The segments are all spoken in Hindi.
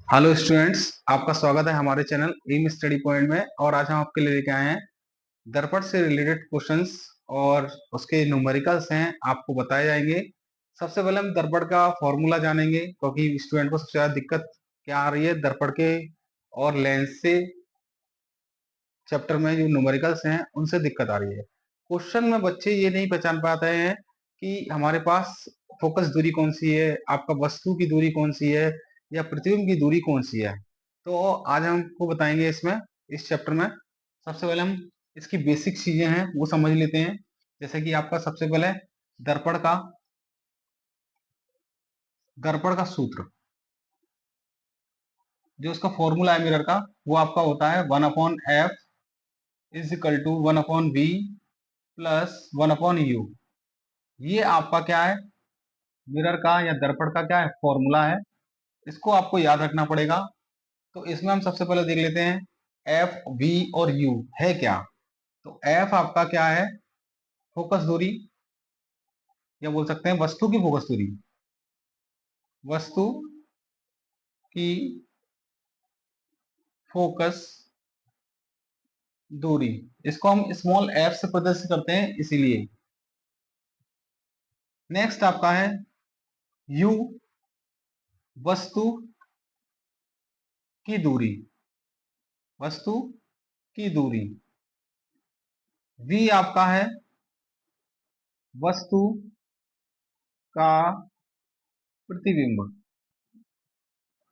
हेलो स्टूडेंट्स, आपका स्वागत है हमारे चैनल एम स्टडी पॉइंट में। और आज हम आपके लिए लेके आए हैं दर्पण से रिलेटेड क्वेश्चंस और उसके न्यूमेरिकल्स हैं, आपको बताए जाएंगे। सबसे पहले हम दर्पण का फॉर्मूला जानेंगे, क्योंकि स्टूडेंट को सबसे ज्यादा दिक्कत क्या आ रही है दर्पण के और लेंस से चैप्टर में जो न्यूमेरिकल्स हैं उनसे दिक्कत आ रही है। क्वेश्चन में बच्चे ये नहीं पहचान पाते हैं कि हमारे पास फोकस दूरी कौन सी है, आपका वस्तु की दूरी कौन सी है, या प्रतिबिंब की दूरी कौन सी है। तो आज हम आपको बताएंगे इसमें, इस चैप्टर में। सबसे पहले हम इसकी बेसिक चीजें हैं वो समझ लेते हैं। जैसे कि आपका सबसे पहले दर्पण का दर्पण का सूत्र, जो उसका फॉर्मूला है मिरर का, वो आपका होता है 1/f is equal to 1/v plus 1/u। ये आपका क्या है, मिरर का या दर्पण का क्या है, फॉर्मूला है। इसको आपको याद रखना पड़ेगा। तो इसमें हम सबसे पहले देख लेते हैं एफ वी और यू है क्या। तो एफ आपका क्या है, फोकस दूरी, या बोल सकते हैं वस्तु की फोकस दूरी, वस्तु की फोकस दूरी। इसको हम स्मॉल एफ से प्रदर्शित करते हैं इसीलिए। नेक्स्ट आपका है यू, वस्तु की दूरी, वस्तु की दूरी। वी आपका है वस्तु का प्रतिबिंब,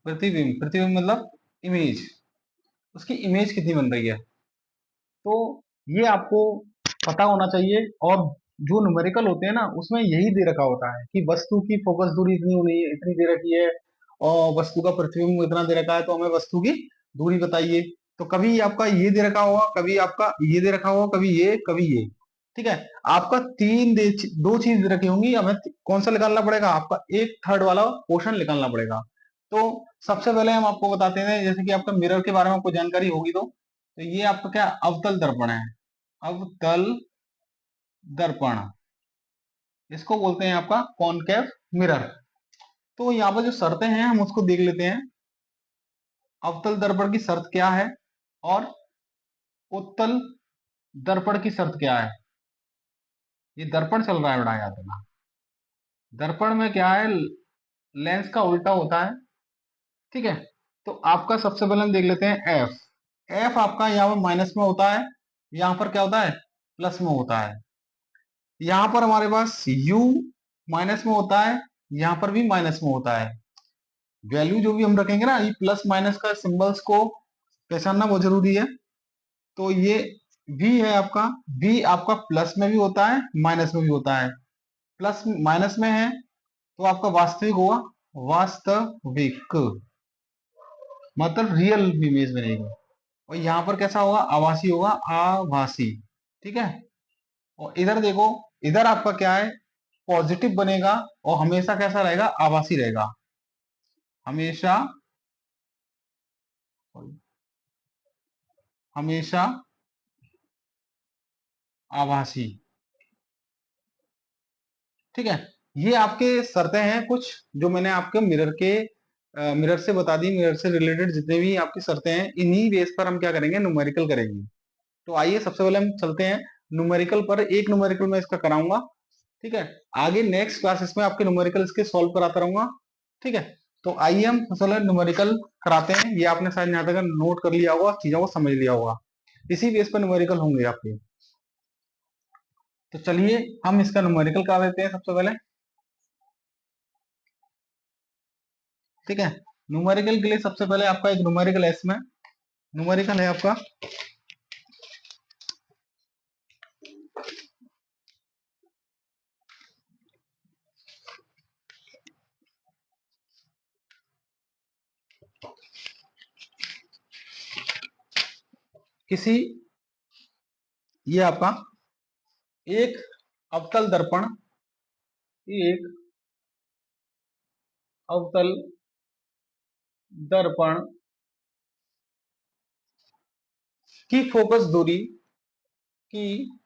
प्रतिबिंब प्रतिबिंब मतलब इमेज, उसकी इमेज कितनी बन रही है। तो ये आपको पता होना चाहिए। और जो न्यूमेरिकल होते हैं ना, उसमें यही दे रखा होता है कि वस्तु की फोकस दूरी इतनी होनी है, इतनी दे रखी है, और वस्तु का प्रतिबिंब इतना दे रखा है, तो हमें वस्तु की दूरी बताइए। तो कभी आपका ये दे रखा होगा, कभी आपका ये दे रखा होगा, कभी ये कभी ये। ठीक है, आपका दो चीज दे रखी होंगी, हमें कौन सा निकालना पड़ेगा, आपका एक थर्ड वाला पोर्शन निकालना पड़ेगा। तो सबसे पहले हम आपको बताते हैं, जैसे कि आपका मिरर के बारे में आपको जानकारी होगी, तो ये आपका क्या अवतल दर्पण है, अवतल दर्पण, इसको बोलते हैं आपका कॉनकेव मिरर। तो यहाँ पर जो शर्तें हैं हम उसको देख लेते हैं। अवतल दर्पण की शर्त क्या है, और उत्तल दर्पण की शर्त क्या है। ये दर्पण चल रहा है, बड़ा याद रखना। दर्पण में क्या है, लेंस का उल्टा होता है। ठीक है, तो आपका सबसे पहले हम देख लेते हैं एफ। एफ आपका यहाँ पर माइनस में होता है, यहाँ पर क्या होता है, प्लस में होता है। यहाँ पर हमारे पास u माइनस में होता है, यहाँ पर भी माइनस में होता है। वैल्यू जो भी हम रखेंगे ना, ये प्लस माइनस का सिंबल्स को पहचानना बहुत जरूरी है। तो ये v है आपका, v आपका प्लस में भी होता है, माइनस में भी होता है। प्लस माइनस में है तो आपका वास्तविक होगा, वास्तविक मतलब रियल इमेज बनेगी। और यहाँ पर कैसा होगा, आभासी होगा, आभासी। ठीक है, और इधर देखो, इधर आपका क्या है, पॉजिटिव बनेगा, और हमेशा कैसा रहेगा, आभासी रहेगा, हमेशा, हमेशा आभासी। ठीक है, ये आपके शर्तें हैं कुछ, जो मैंने आपके मिरर से बता दी। मिरर से रिलेटेड जितने भी आपकी शर्तें हैं, इन्हीं बेस पर हम क्या करेंगे, न्यूमेरिकल करेंगे। तो आइए सबसे पहले हम चलते हैं न्यूमेरिकल पर। एक न्यूमेरिकल मैं इसका कराऊंगा। ठीक है, आगे नेक्स्ट क्लासेस में आपके न्यूमेरिकल इसके सॉल्व कराता रहूंगा। ठीक है, तो आइए हम सबसे पहले न्यूमेरिकल कराते हैं। ये आपने शायद यहाँ तक नोट कर लिया होगा, चीजों को समझ लिया होगा, इसी बेस पर न्यूमेरिकल होंगे आपके। तो चलिए हम इसका न्यूमेरिकल करा देते हैं सबसे पहले। ठीक है, न्यूमेरिकल के लिए सबसे पहले आपका एक न्यूमेरिकल है, इसमें न्यूमेरिकल है आपका किसी, ये आपका एक अवतल दर्पण, एक अवतल दर्पण की फोकस दूरी, की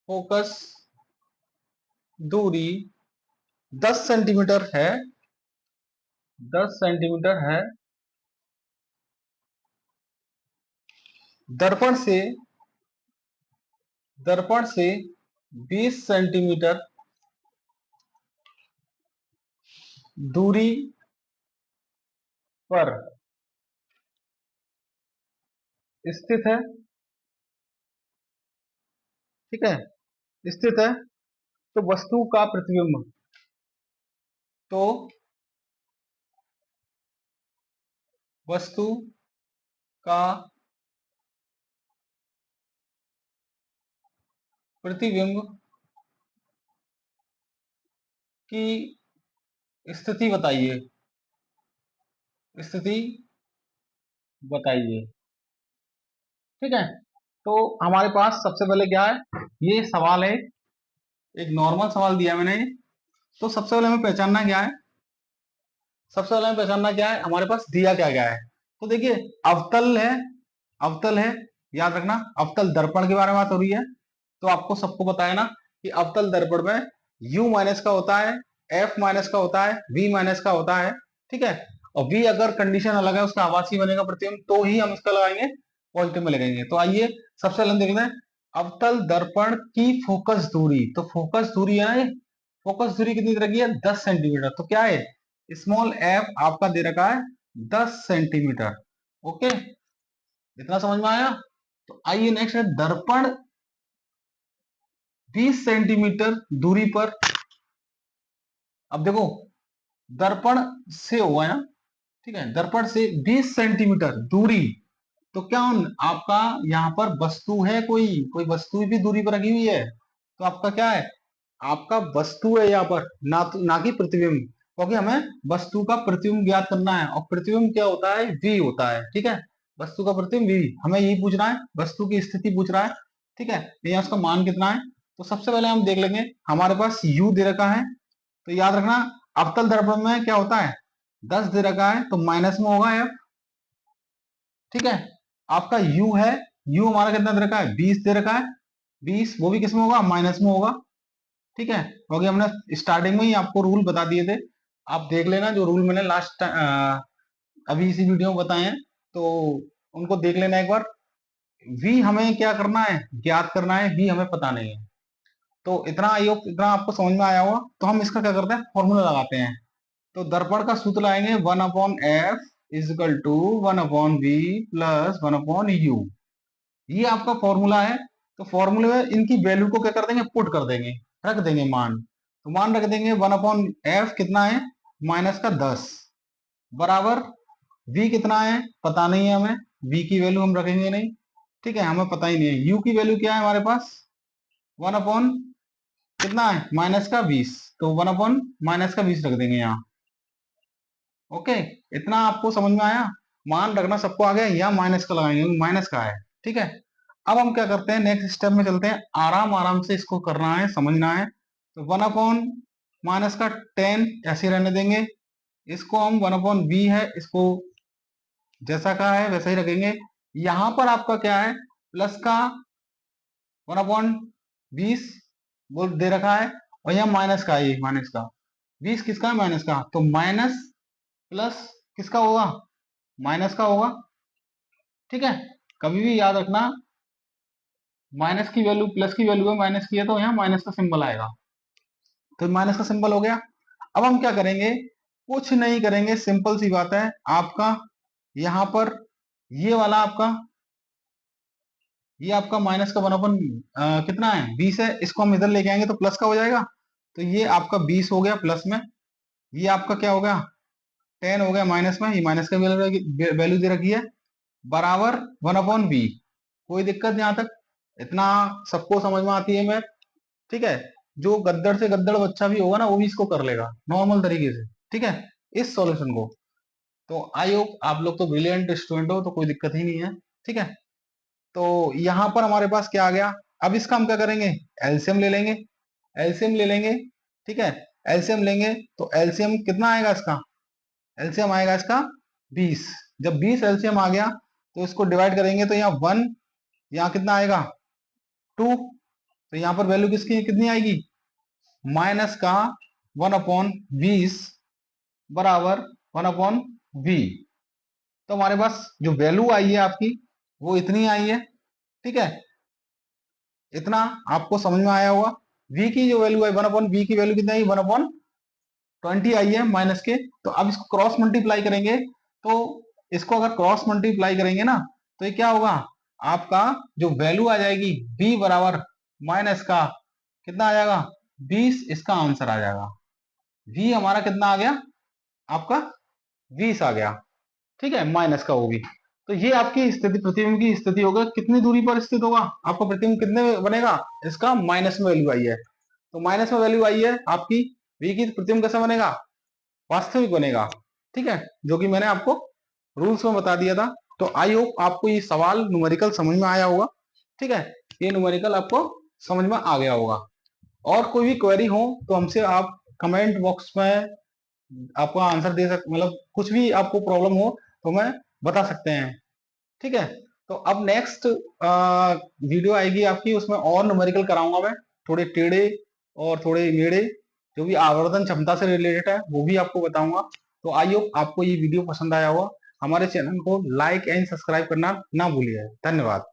फोकस दूरी 10 सेंटीमीटर है, 10 सेंटीमीटर है, दर्पण से दर्पण से 20 सेंटीमीटर दूरी पर स्थित है, ठीक है, स्थित है, तो वस्तु का प्रतिबिंब, तो वस्तु का प्रतिबिंब की स्थिति बताइए, स्थिति बताइए, ठीक है। तो हमारे पास सबसे पहले क्या है, ये सवाल है, एक नॉर्मल सवाल दिया मैंने। तो सबसे पहले हमें पहचानना क्या है, सबसे पहले हमें पहचानना क्या है, हमारे पास दिया क्या गया है। तो देखिए, अवतल है, अवतल है, याद रखना, अवतल दर्पण के बारे में बात हो रही है। तो आपको सबको पता है ना कि अवतल दर्पण में u माइनस का होता है, f माइनस का होता है, v माइनस का होता है, ठीक है। और v अगर कंडीशन अलग है, उसका आभासी बनेगा प्रतिबिंब, तो ही हम इसका लगाएंगे, पॉजिटिव में लगाएंगे। तो आइए सबसे पहले हम देख लें, अवतल दर्पण की फोकस दूरी। तो फोकस दूरी है ना, ये फोकस दूरी कितनी तरह की है, 10 सेंटीमीटर। तो क्या है, स्मॉल f आपका दे रखा है 10 सेंटीमीटर। ओके, इतना समझ में आया। तो आइए नेक्स्ट है, दर्पण 20 सेंटीमीटर दूरी पर। अब देखो, दर्पण से हुआ है ना, ठीक है, दर्पण से 20 सेंटीमीटर दूरी। तो क्या आपका यहाँ पर वस्तु है, कोई कोई वस्तु भी दूरी पर रखी हुई है। तो आपका क्या है, आपका वस्तु है यहाँ पर, ना कि प्रतिबिंब, क्योंकि हमें वस्तु का प्रतिबिंब ज्ञात करना है। और प्रतिबिंब क्या होता है, v होता है, ठीक है। वस्तु का प्रतिबिंब v, हमें यही पूछ रहा है, वस्तु की स्थिति पूछ रहा है, ठीक है। यहाँ उसका मान कितना है। तो सबसे पहले हम देख लेंगे, हमारे पास u दे रखा है। तो याद रखना, अवतल दर्पण में क्या होता है, 10 दे रखा है, तो माइनस में होगा f, ठीक है। आपका u है, u हमारा कितना दे रखा है, 20 दे रखा है, 20 वो भी किस में होगा, माइनस में होगा, ठीक है। क्योंकि हमने स्टार्टिंग में ही आपको रूल बता दिए थे, आप देख लेना जो रूल मैंने लास्ट अभी इसी वीडियो में बताए हैं, तो उनको देख लेना एक बार। v हमें क्या करना है, ज्ञात करना है, v हमें पता नहीं है। तो इतना आयोग, इतना आपको समझ में आया होगा। तो हम इसका क्या करते हैं, फॉर्मूला लगाते हैं। तो दर्पण का सूत्र लाएंगे, 1/f is equal to 1/v plus 1/u। ये आपका फॉर्मूला है। तो फॉर्मूले में इनकी वैल्यू को क्या कर देंगे, पुट कर देंगे, रख देंगे मान। तो मान रख देंगे 1/f कितना है, -10, बराबर v कितना है, पता नहीं है हमें, v की वैल्यू हम रखेंगे नहीं, ठीक है, हमें पता ही नहीं है। u की वैल्यू क्या है हमारे पास, 1/ कितना है, -20, तो 1/-20 रख देंगे यहाँ। ओके, इतना आपको समझ में आया, मान रखना सबको आ गया, या माइनस का लगाएंगे, माइनस का है, ठीक है। अब हम क्या करते हैं, नेक्स्ट स्टेप में चलते हैं, आराम आराम से इसको करना है, समझना है। तो 1/-10 ऐसे रहने देंगे, इसको हम 1/v है, इसको जैसा का है वैसा ही रखेंगे। यहां पर आपका क्या है, प्लस का 1/20 बोल दे रखा है, और यहाँ माइनस का है, ये माइनस का 20 किसका है, माइनस का। तो माइनस प्लस किसका होगा, माइनस का होगा, ठीक है। कभी भी याद रखना, माइनस की वैल्यू प्लस की वैल्यू में माइनस की है, तो यहाँ माइनस का सिंबल आएगा। तो माइनस का सिंबल हो गया। अब हम क्या करेंगे, कुछ नहीं करेंगे, सिंपल सी बात है आपका, यहां पर ये वाला आपका, ये आपका माइनस का 1/, कितना है, 20 है, इसको हम इधर लेके आएंगे तो प्लस का हो जाएगा। तो ये आपका 20 हो गया प्लस में, ये आपका क्या हो गया, 10 हो गया माइनस में, ये माइनस का वैल्यू दे रखी है, बराबर 1/v। कोई दिक्कत यहाँ तक, इतना सबको समझ में आती है मैं, ठीक है। जो गद्दड़ से गद्दड़ बच्चा भी होगा ना, वो भी इसको कर लेगा नॉर्मल तरीके से, ठीक है, इस सॉल्यूशन को। तो आई होप आप लोग तो ब्रिलियंट स्टूडेंट हो, तो कोई दिक्कत ही नहीं है, ठीक है। तो यहां पर हमारे पास क्या आ गया, अब इसका हम क्या करेंगे, एलसीएम ले लेंगे, एलसीएम ले लेंगे, ठीक है। एलसीएम लेंगे तो एलसीएम कितना आएगा इसका, एलसीएम आएगा इसका 20। जब 20 एलसीएम आ गया, तो इसको डिवाइड करेंगे, तो यहाँ 1, यहाँ कितना आएगा 2। तो यहाँ पर वैल्यू किसकी कितनी आएगी, माइनस का 1/20 बराबर 1/v। तो हमारे पास जो वैल्यू आई है आपकी वो इतनी आई है। ठीक है, इतना आपको समझ में आया होगा। v की जो वैल्यू है 1/v की वैल्यू कितनी आई, 1/20 आई है माइनस के। तो अब इसको क्रॉस मल्टीप्लाई करेंगे, तो इसको अगर क्रॉस मल्टीप्लाई करेंगे ना तो ये क्या होगा, आपका जो वैल्यू आ जाएगी v बराबर माइनस का कितना आ जाएगा 20, इसका आंसर आ जाएगा। v हमारा कितना आ गया, आपका 20 आ गया। ठीक है, माइनस का वो भी। तो ये आपकी स्थिति, प्रतिबिंब की स्थिति होगा, कितनी दूरी पर स्थित होगा आपका प्रतिबिंब, कितने में बनेगा, इसका माइनस में वैल्यू आई है। तो माइनस में वैल्यू आई है आपकी v की, प्रतिबिंब कैसा बनेगा, वास्तविक बनेगा। ठीक है, जो कि मैंने आपको रूल्स में बता दिया था। तो आई होप आपको ये सवाल न्यूमेरिकल समझ में आया होगा। ठीक है, ये न्यूमेरिकल आपको समझ में आ गया होगा। और कोई भी क्वेरी हो तो हमसे आप कमेंट बॉक्स में आपका आंसर दे सकते, मतलब कुछ भी आपको प्रॉब्लम हो तो मैं बता सकते हैं। ठीक है, तो अब नेक्स्ट वीडियो आएगी आपकी, उसमें और न्यूमेरिकल कराऊंगा मैं, थोड़े टेढ़े और थोड़े मेढ़े, जो भी आवर्धन क्षमता से रिलेटेड है वो भी आपको बताऊंगा। तो आई होप आपको ये वीडियो पसंद आया होगा। हमारे चैनल को लाइक एंड सब्सक्राइब करना ना भूलिए। धन्यवाद।